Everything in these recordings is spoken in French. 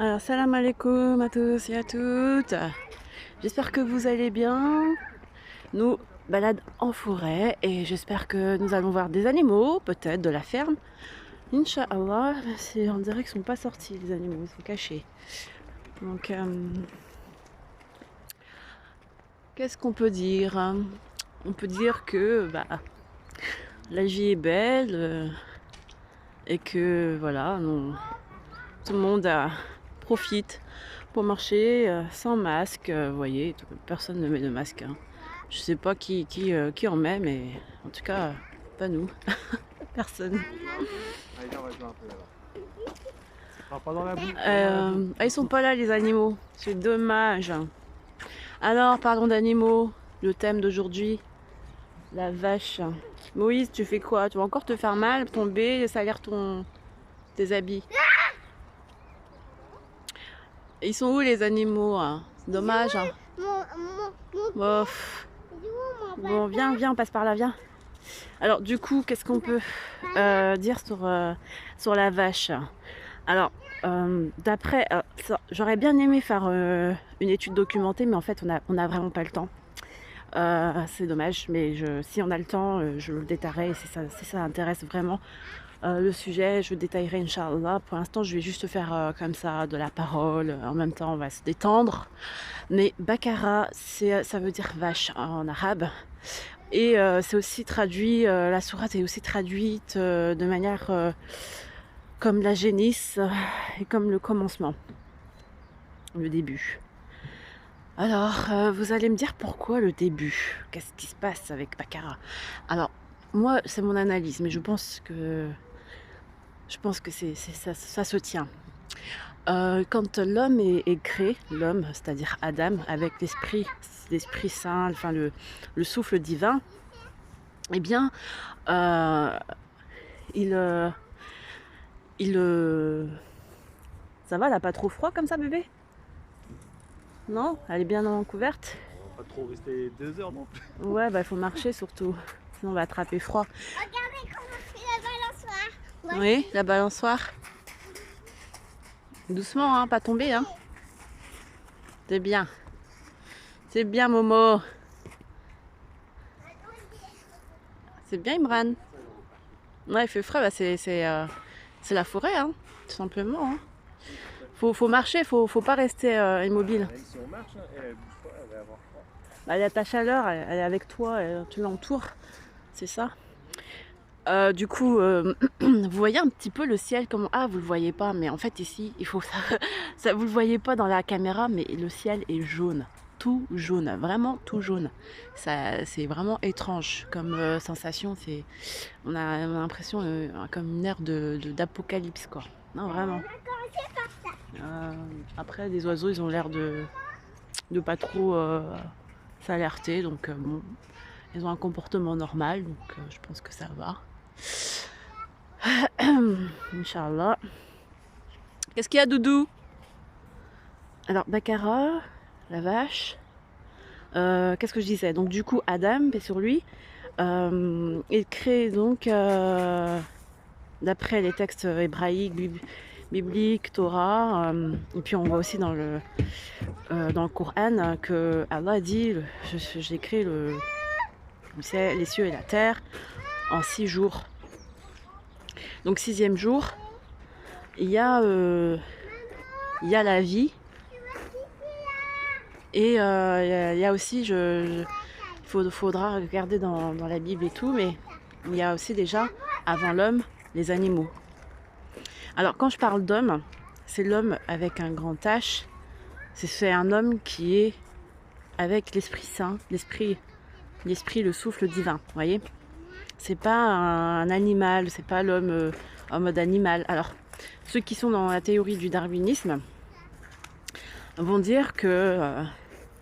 Alors, salam alaikum à tous et à toutes. J'espère que vous allez bien. Nous balade en forêt et j'espère que nous allons voir des animaux, peut-être de la ferme. Inch'Allah, on dirait qu'ils sont pas sortis les animaux, ils sont cachés. Donc, qu'est-ce qu'on peut dire? On peut dire que la vie est belle et que voilà, tout le monde profite pour marcher sans masque. Vous voyez, personne ne met de masque, hein. Je sais pas qui en met, mais en tout cas, pas nous. Personne. Allez, viens, on va jouer un peu là-bas. Ah, pas dans la boue. Ils sont pas là, les animaux. C'est dommage. Alors, parlons d'animaux. Le thème d'aujourd'hui, la vache. Moïse, tu fais quoi? Tu vas encore te faire mal, tomber, salir tes habits. Ils sont où les animaux, hein? C'est dommage, hein. Bof. Bon, viens, on passe par là, viens. Alors, du coup, qu'est-ce qu'on peut dire sur la vache? Alors, j'aurais bien aimé faire une étude documentée, mais en fait, on a vraiment pas le temps. C'est dommage, mais si on a le temps, je le détaillerai. Et si ça intéresse vraiment le sujet, je le détaillerai, Inch'Allah. Pour l'instant, je vais juste faire comme ça, de la parole. En même temps, on va se détendre. Mais Bakara, ça veut dire vache en arabe. Et c'est aussi traduit, la sourate est aussi traduite de manière comme la génisse et comme le commencement, le début. Alors, vous allez me dire pourquoi le début? Qu'est-ce qui se passe avec Bakara? Alors, moi, c'est mon analyse, mais je pense que ça se tient. Quand l'homme est créé, l'homme, c'est-à-dire Adam, avec l'esprit saint, enfin le souffle divin, eh bien, il ça va, elle a pas trop froid comme ça, bébé? Non? Elle est bien couverte? On va pas trop rester 2 heures non plus. Ouais, il faut marcher surtout, sinon on va attraper froid. Regardez comment fait la balançoire. Oui, la balançoire. Doucement, hein, pas tomber, hein. C'est bien. C'est bien, Momo. C'est bien, Imran. Ouais, il fait frais, c'est la forêt, hein, tout simplement, hein. Faut marcher, faut pas rester immobile. Si on marche, elle bouge pas, elle va avoir froid. Il y a ta chaleur, elle est avec toi, tu l'entoures, c'est ça. Du coup, vous voyez un petit peu le ciel, comment... Ah, vous le voyez pas, mais en fait ici, il faut ça vous le voyez pas dans la caméra, mais le ciel est jaune. Tout jaune, vraiment tout jaune. C'est vraiment étrange comme sensation. On a l'impression comme une ère d'apocalypse, quoi. Non, vraiment. Après, les oiseaux, ils ont l'air de pas trop s'alerter, donc bon, ils ont un comportement normal, donc je pense que ça va. Inch'Allah. Qu'est-ce qu'il y a, Doudou? Alors, Bakara, la vache. Qu'est-ce que je disais? Donc, du coup, Adam, paix sur lui, il crée donc, d'après les textes hébraïques, bibliques, Torah, et puis on voit aussi dans le Coran que Allah dit j'ai créé les cieux et la terre en 6 jours. Donc 6e jour, il y a la vie et il y a aussi, faudra regarder dans la Bible et tout, mais il y a aussi déjà, avant l'homme, les animaux. Alors quand je parle d'homme, c'est l'homme avec un grand H, c'est un homme qui est avec l'Esprit Saint, l'esprit, le souffle divin, vous voyez? C'est pas un animal, c'est pas l'homme en mode animal. Alors, ceux qui sont dans la théorie du darwinisme vont dire que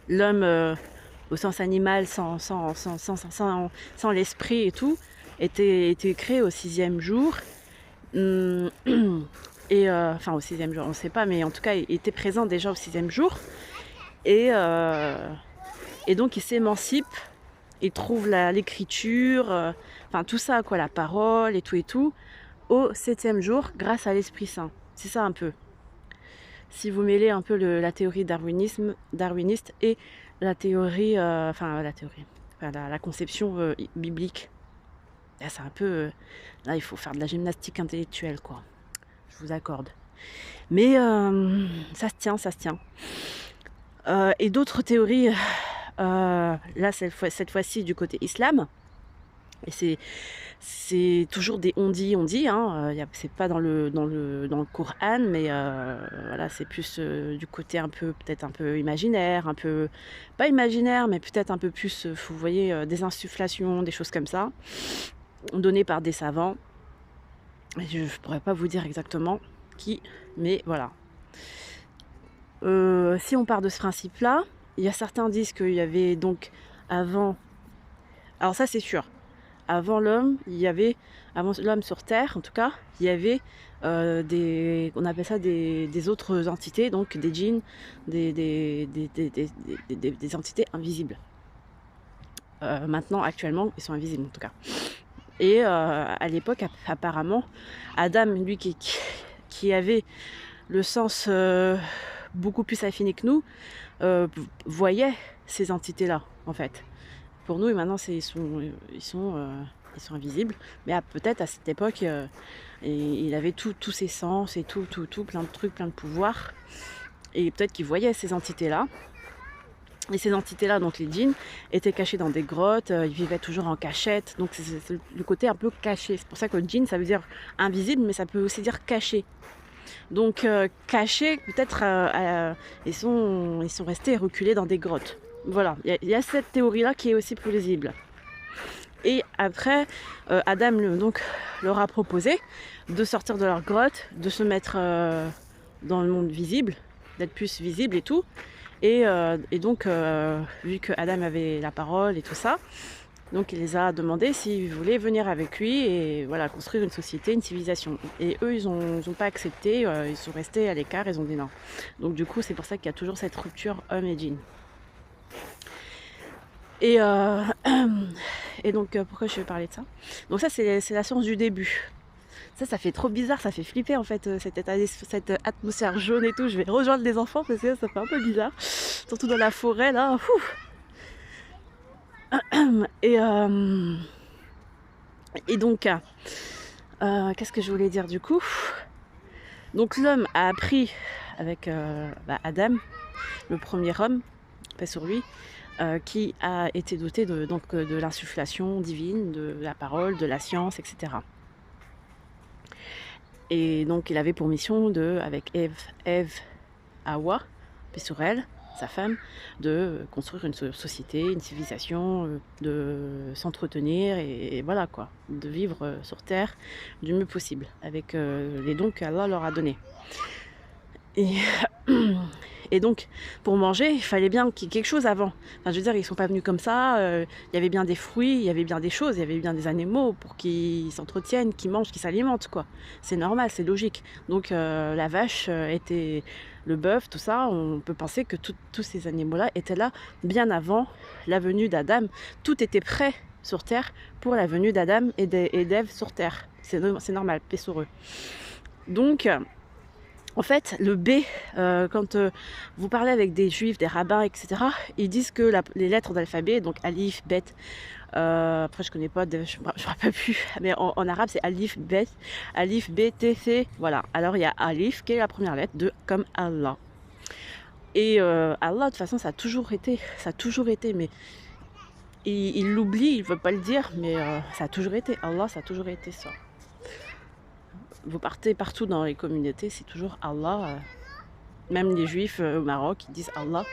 l'homme au sens animal, sans l'esprit et tout, était créé au 6e jour. Et enfin au 6e jour, on ne sait pas, mais en tout cas, il était présent déjà au 6e jour. Et donc, il s'émancipe. Il trouve l'écriture, enfin tout ça, quoi, la parole et tout, au 7e jour, grâce à l'Esprit Saint. C'est ça un peu. si vous mêlez un peu la théorie darwiniste et la théorie, la conception biblique. Là, c'est un peu, là, il faut faire de la gymnastique intellectuelle, quoi. Je vous accorde. Mais ça se tient, ça se tient. Et d'autres théories, là, cette fois-ci, du côté islam. Et c'est toujours des on dit, hein. C'est pas dans le Coran, mais voilà, c'est plus du côté un peu, peut-être un peu imaginaire, un peu, pas imaginaire, mais peut-être un peu plus, vous voyez, des insufflations, des choses comme ça, données par des savants. Je ne pourrais pas vous dire exactement qui, mais voilà. Si on part de ce principe-là, il y a certains disent qu'il y avait donc avant, alors ça c'est sûr, avant l'homme, avant l'homme sur Terre, en tout cas, il y avait on appelle ça des autres entités, donc des djinns, des entités invisibles. Maintenant, actuellement, ils sont invisibles en tout cas. Et à l'époque, apparemment, Adam, lui qui avait le sens beaucoup plus affiné que nous, voyait ces entités-là, en fait. Pour nous, maintenant, ils sont invisibles. Mais peut-être à cette époque, il avait tous ses sens et tout, plein de trucs, plein de pouvoirs. Et peut-être qu'il voyait ces entités-là. Et ces entités-là, donc les djinns, étaient cachés dans des grottes, ils vivaient toujours en cachette. Donc c'est le côté un peu caché. C'est pour ça que djinn, ça veut dire invisible, mais ça peut aussi dire caché. Donc cachés, peut-être, ils sont restés reculés dans des grottes. Voilà, il y a cette théorie-là qui est aussi plausible. Et après, Adam donc, leur a proposé de sortir de leur grotte, de se mettre dans le monde visible, d'être plus visible et tout. Et donc, vu que Adam avait la parole et tout ça, donc il les a demandé s'ils voulaient venir avec lui et voilà, construire une société, une civilisation. Et eux, ils ont pas accepté, ils sont restés à l'écart, ils ont dit non. Donc du coup, c'est pour ça qu'il y a toujours cette rupture homme et djinn. Et donc, pourquoi je vais parler de ça? Donc ça, c'est la science du début. Ça fait trop bizarre, ça fait flipper en fait, cette atmosphère jaune et tout. Je vais rejoindre les enfants parce que ça fait un peu bizarre. Surtout dans la forêt là. Et donc, qu'est-ce que je voulais dire du coup? Donc l'homme a appris avec Adam, le premier homme, paix sur lui, qui a été doté de l'insufflation divine, de la parole, de la science, etc. Et donc il avait pour mission avec Ève, Hawa, paix sur elle, sa femme, de construire une société, une civilisation, de s'entretenir et voilà quoi, de vivre sur Terre du mieux possible avec les dons qu'Allah leur a donnés. Et donc, pour manger, il fallait bien qu'il y ait quelque chose avant. Enfin, je veux dire, ils ne sont pas venus comme ça. Il y avait bien des fruits, il y avait bien des choses, il y avait bien des animaux pour qu'ils s'entretiennent, qu'ils mangent, qu'ils s'alimentent, quoi. C'est normal, c'est logique. Donc, la vache était... Le bœuf, tout ça, on peut penser que tous ces animaux-là étaient là bien avant la venue d'Adam. Tout était prêt sur Terre pour la venue d'Adam et d'Ève sur Terre. C'est normal, paix sur eux. Donc... En fait, le B, quand vous parlez avec des juifs, des rabbins, etc., ils disent que les lettres d'alphabet, donc alif, bet, après je connais pas, je ne rappelle plus, mais en arabe c'est alif, B, T, C, voilà. Alors il y a alif qui est la première lettre comme Allah. Et Allah, de toute façon, ça a toujours été, mais il l'oublie, il ne veut pas le dire, mais ça a toujours été, Allah, ça a toujours été ça. Vous partez partout dans les communautés, c'est toujours Allah. Même les juifs au Maroc, ils disent Allah.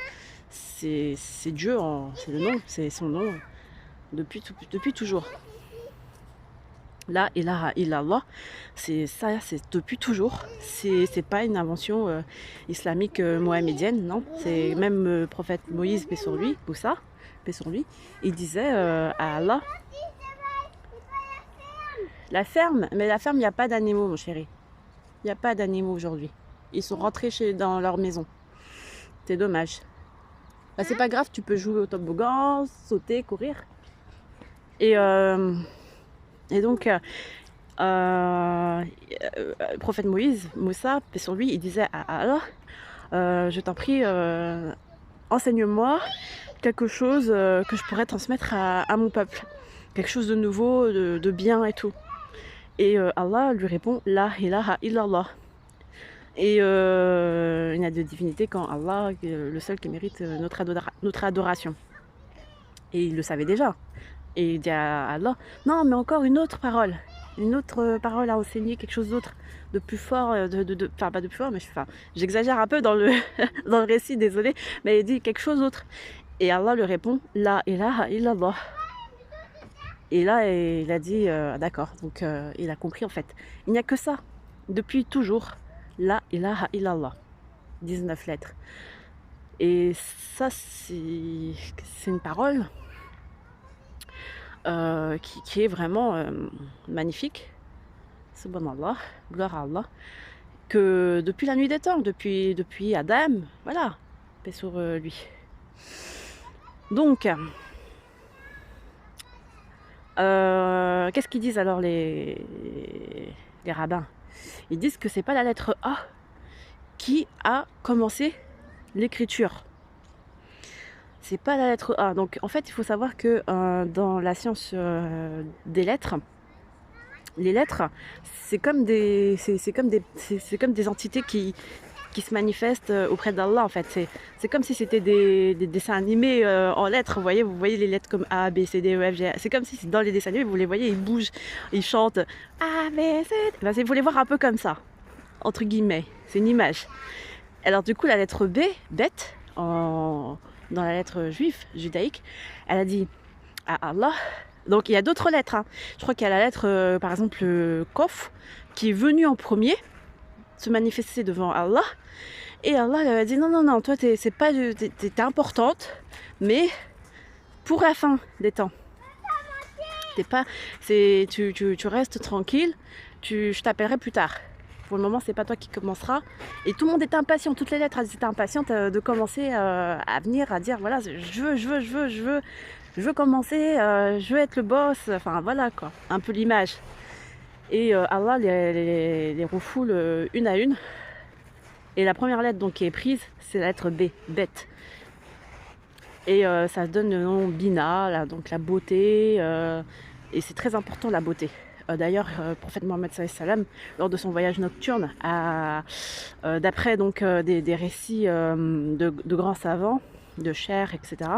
C'est Dieu, c'est le nom, c'est son nom depuis toujours. La ilaha illallah, c'est ça, c'est depuis toujours. C'est pas une invention islamique mohamédienne, non. C'est même le prophète Moïse, paix sur lui, Moussa, paix sur lui, il disait à Allah. La ferme, mais la ferme, il n'y a pas d'animaux, mon chéri. Il n'y a pas d'animaux aujourd'hui. Ils sont rentrés dans leur maison. C'est dommage. Bah, c'est pas grave, tu peux jouer au toboggan, sauter, courir. Et donc, Le prophète Moussa, paix sur lui, il disait à Allah, je t'en prie, enseigne-moi quelque chose que je pourrais transmettre à mon peuple. Quelque chose de nouveau, de bien et tout. Et Allah lui répond, La ilaha illallah. Et il n'y a de divinité qu'en Allah, le seul qui mérite notre adoration. Et il le savait déjà. Et il dit à Allah, non, mais encore une autre parole à enseigner, quelque chose d'autre, de plus fort, enfin pas de plus fort, mais j'exagère un peu dans le, dans le récit, désolé, mais il dit quelque chose d'autre. Et Allah lui répond, La ilaha illallah. Et là, il a dit, d'accord, donc il a compris en fait. Il n'y a que ça, depuis toujours, La ilaha illallah, 19 lettres. Et ça, c'est une parole qui est vraiment magnifique, subhanallah, gloire à Allah, que depuis la nuit des temps, depuis Adam, voilà, paix sur lui. Donc, qu'est-ce qu'ils disent alors les rabbins? Ils disent que c'est pas la lettre A qui a commencé l'écriture. C'est pas la lettre A. Donc en fait, il faut savoir que dans la science des lettres, les lettres, c'est comme des entités qui se manifestent auprès d'Allah en fait. C'est comme si c'était des dessins animés en lettres. Vous voyez les lettres comme A, B, C, D, E, F, G. C'est comme si dans les dessins animés, vous les voyez, ils bougent, ils chantent A, B, C, D. Ben, il faut les voir un peu comme ça, entre guillemets. C'est une image. Alors du coup, la lettre B, bête, dans la lettre judaïque, elle a dit à Allah. Donc il y a d'autres lettres. Hein. Je crois qu'il y a la lettre, par exemple, Kof, qui est venue en premier se manifester devant Allah. Et Allah lui a dit non, toi t'es importante, mais pour la fin des temps. Tu restes tranquille, je t'appellerai plus tard. Pour le moment, c'est pas toi qui commencera. Et tout le monde était impatient, toutes les lettres étaient impatientes de commencer à venir, à dire voilà, je veux commencer, je veux être le boss, enfin voilà quoi, un peu l'image. Et Allah les refoule une à une. Et la première lettre donc qui est prise, c'est la lettre B, bête. Et ça donne le nom Bina, là, donc la beauté. Et c'est très important la beauté. D'ailleurs, prophète Mohammed sallallahu alayhi wa sallam, lors de son voyage nocturne, d'après donc des récits de grands savants, de chers, etc.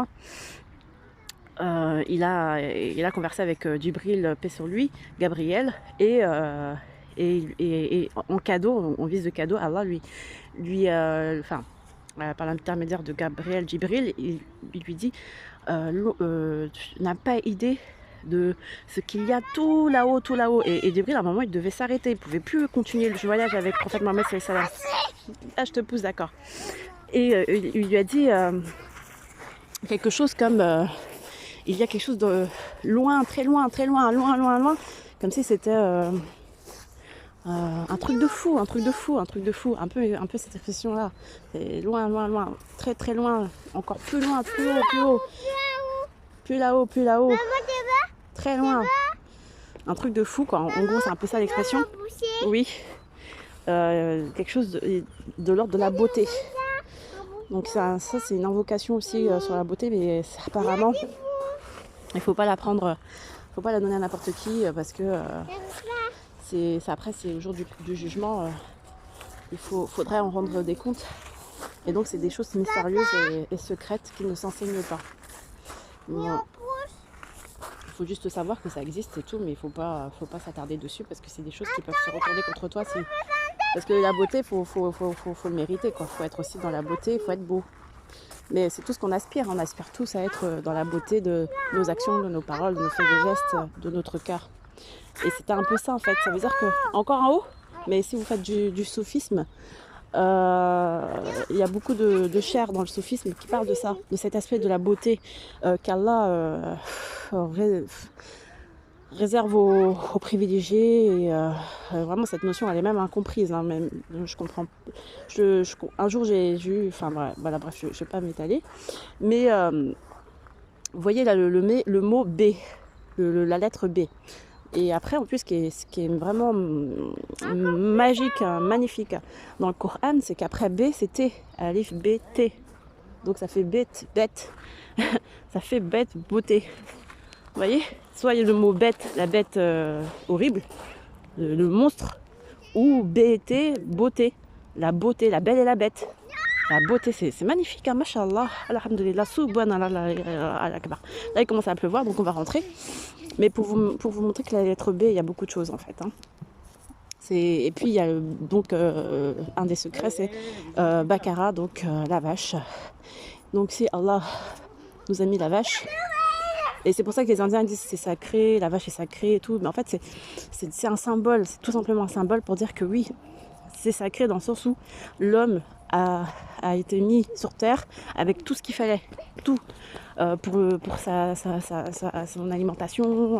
Il a conversé avec Djibril, paix sur lui, Gabriel, et en cadeau, en guise de cadeau, Allah par l'intermédiaire de Gabriel, Djibril, il lui dit tu n'as pas idée de ce qu'il y a tout là-haut. Et Djibril, à un moment, il devait s'arrêter. Il ne pouvait plus continuer le voyage avec le prophète Mohammed sallallahu alayhi wa sallam. Ah, je te pousse, d'accord. Et il lui a dit quelque chose comme il y a quelque chose de loin, très loin, comme si c'était un truc de fou, un peu cette expression-là. C'est loin, très très loin, encore plus loin, plus haut. Plus là-haut. Très loin. Un truc de fou, quoi. En gros, c'est un peu ça l'expression. Oui. Quelque chose de l'ordre de la beauté. Donc ça c'est une invocation aussi sur la beauté, mais apparemment, il faut pas la prendre, faut pas la donner à n'importe qui, parce que après c'est au jour du jugement, il faudrait en rendre des comptes. Et donc c'est des choses mystérieuses et secrètes qui ne s'enseignent pas. Bon. Il faut juste savoir que ça existe et tout, mais il faut pas s'attarder dessus, parce que c'est des choses qui peuvent se retourner contre toi. Parce que la beauté, faut le mériter, quoi. Faut être aussi dans la beauté, il faut être beau. Mais c'est tout ce qu'on aspire. On aspire tous à être dans la beauté de nos actions, de nos paroles, de nos faits et gestes, de notre cœur. Et c'était un peu ça en fait. Ça veut dire que, encore en haut, mais si vous faites du soufisme, il y a beaucoup de chers dans le soufisme qui parlent de ça, de cet aspect de la beauté qu'Allah réserve aux privilégiés. Et vraiment cette notion elle est même incomprise, hein, même, je comprends. Un jour j'ai vu, enfin voilà, bref, je vais pas m'étaler, mais vous voyez là le mot B, la lettre B. Et après, en plus, ce qui est vraiment magique, magnifique dans le Coran, c'est qu'après B, c'est T, alif, B, T. Donc ça fait bête, bête. Ça fait bête, beauté. Vous voyez? Soit il y a le mot bête, la bête horrible, le monstre, ou BT, beauté. La beauté, la belle et la bête. La beauté, c'est magnifique, hein, mashallah, alhamdulillah, subhanallah, akbar. Là, il commence à pleuvoir, donc on va rentrer. Mais pour vous montrer que la lettre B, il y a beaucoup de choses en fait. Hein. Et puis, il y a donc un des secrets, c'est Bakara, donc la vache. Donc, si Allah nous a mis la vache, et c'est pour ça que les Indiens disent c'est sacré, la vache est sacrée et tout. Mais en fait, c'est un symbole, c'est tout simplement un symbole pour dire que oui, c'est sacré dans le sens où l'homme a été mis sur terre avec tout ce qu'il fallait, tout, pour son alimentation,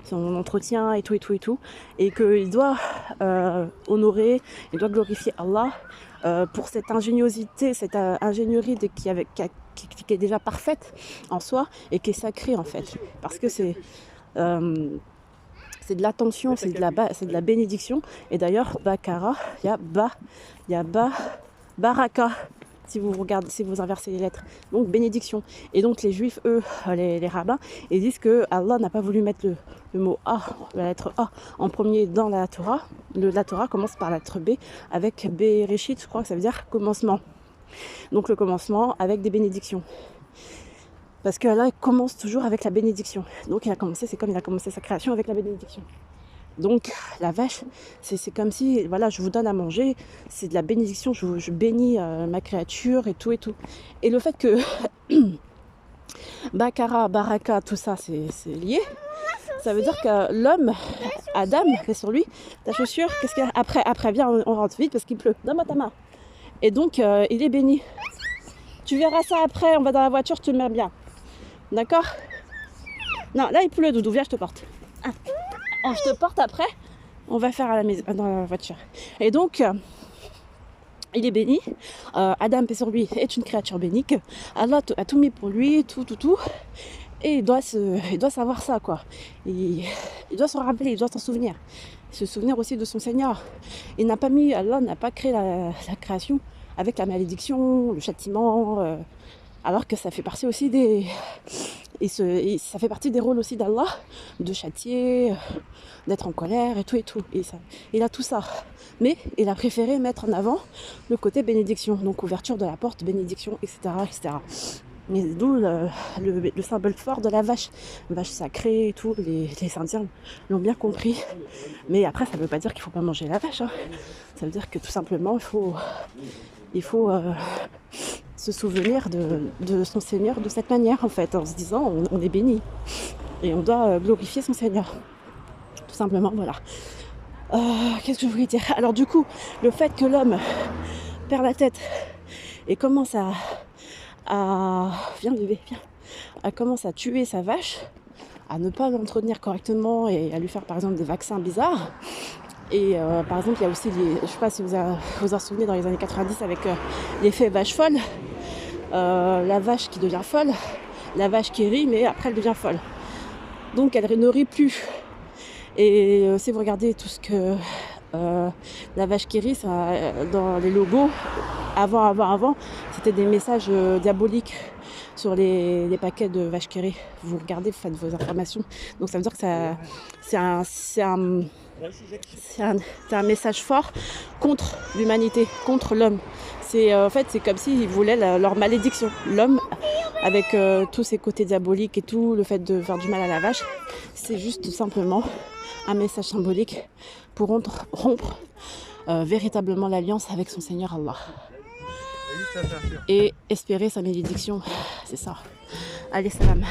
son entretien et tout, et qu'il doit honorer, il doit glorifier Allah pour cette ingéniosité, cette ingénierie qui est déjà parfaite en soi et qui est sacrée en fait, parce que c'est de l'attention, c'est de la bénédiction. Et d'ailleurs, Bakara, il y a Baraka, si vous inversez les lettres. Donc bénédiction. Et donc les juifs, eux, les rabbins, ils disent que Allah n'a pas voulu mettre le mot A, la lettre A, en premier dans la Torah. La Torah commence par la lettre B avec Bereshit, je crois que ça veut dire commencement. Donc le commencement avec des bénédictions. Parce que Allah commence toujours avec la bénédiction. Donc c'est comme il a commencé sa création avec la bénédiction. Donc la vache, c'est comme si, voilà, je vous donne à manger, c'est de la bénédiction, je bénis ma créature et tout. Et le fait que Bakara, Baraka, tout ça, c'est lié, ça veut dire que l'homme, Adam, est sur lui, ta chaussure, qu'est-ce qu'il y a après, viens, on rentre vite parce qu'il pleut. Donne-moi ta main. Et donc, il est béni. Tu verras ça après, on va dans la voiture, je te mets bien. D'accord? Non, là il pleut, Doudou, viens, je te porte. Je te porte après, on va faire à la maison, dans la voiture. Et donc, il est béni. Adam, paix sur lui, est une créature bénie. Allah a tout mis pour lui, tout. Et il doit savoir ça, quoi. Il doit se rappeler, il doit s'en souvenir. Se souvenir aussi de son Seigneur. Allah n'a pas créé la création avec la malédiction, le châtiment, alors que ça fait partie aussi ça fait partie des rôles aussi d'Allah, de châtier, d'être en colère et tout. Et ça, il a tout ça. Mais il a préféré mettre en avant le côté bénédiction, donc ouverture de la porte, bénédiction, etc. Mais d'où le symbole fort de la vache sacrée et tout. Les Indiens l'ont bien compris. Mais après, ça ne veut pas dire qu'il ne faut pas manger la vache. Hein. Ça veut dire que tout simplement, il faut se souvenir de son Seigneur de cette manière, en fait, en se disant on est béni et on doit glorifier son Seigneur. Tout simplement, voilà. Qu'est-ce que je voulais dire? Alors du coup, le fait que l'homme perd la tête et commence à commence à tuer sa vache, à ne pas l'entretenir correctement et à lui faire par exemple des vaccins bizarres. Et par exemple, il y a aussi, je ne sais pas si vous en souvenez, dans les années 90 avec l'effet vache folle, la vache qui devient folle, la vache qui rit, mais après elle devient folle. Donc elle ne rit plus. Et si vous regardez tout ce que la vache qui rit, ça, dans les logos, avant, c'était des messages diaboliques sur les paquets de vaches qui rit. Vous regardez, vous faites vos informations. Donc ça veut dire que c'est un message fort contre l'humanité, contre l'homme. En fait, c'est comme s'ils voulaient leur malédiction. L'homme, avec tous ses côtés diaboliques et tout, le fait de faire du mal à la vache, c'est juste tout simplement un message symbolique pour rompre véritablement l'alliance avec son Seigneur Allah. Et espérer sa malédiction, c'est ça. Allez, salam.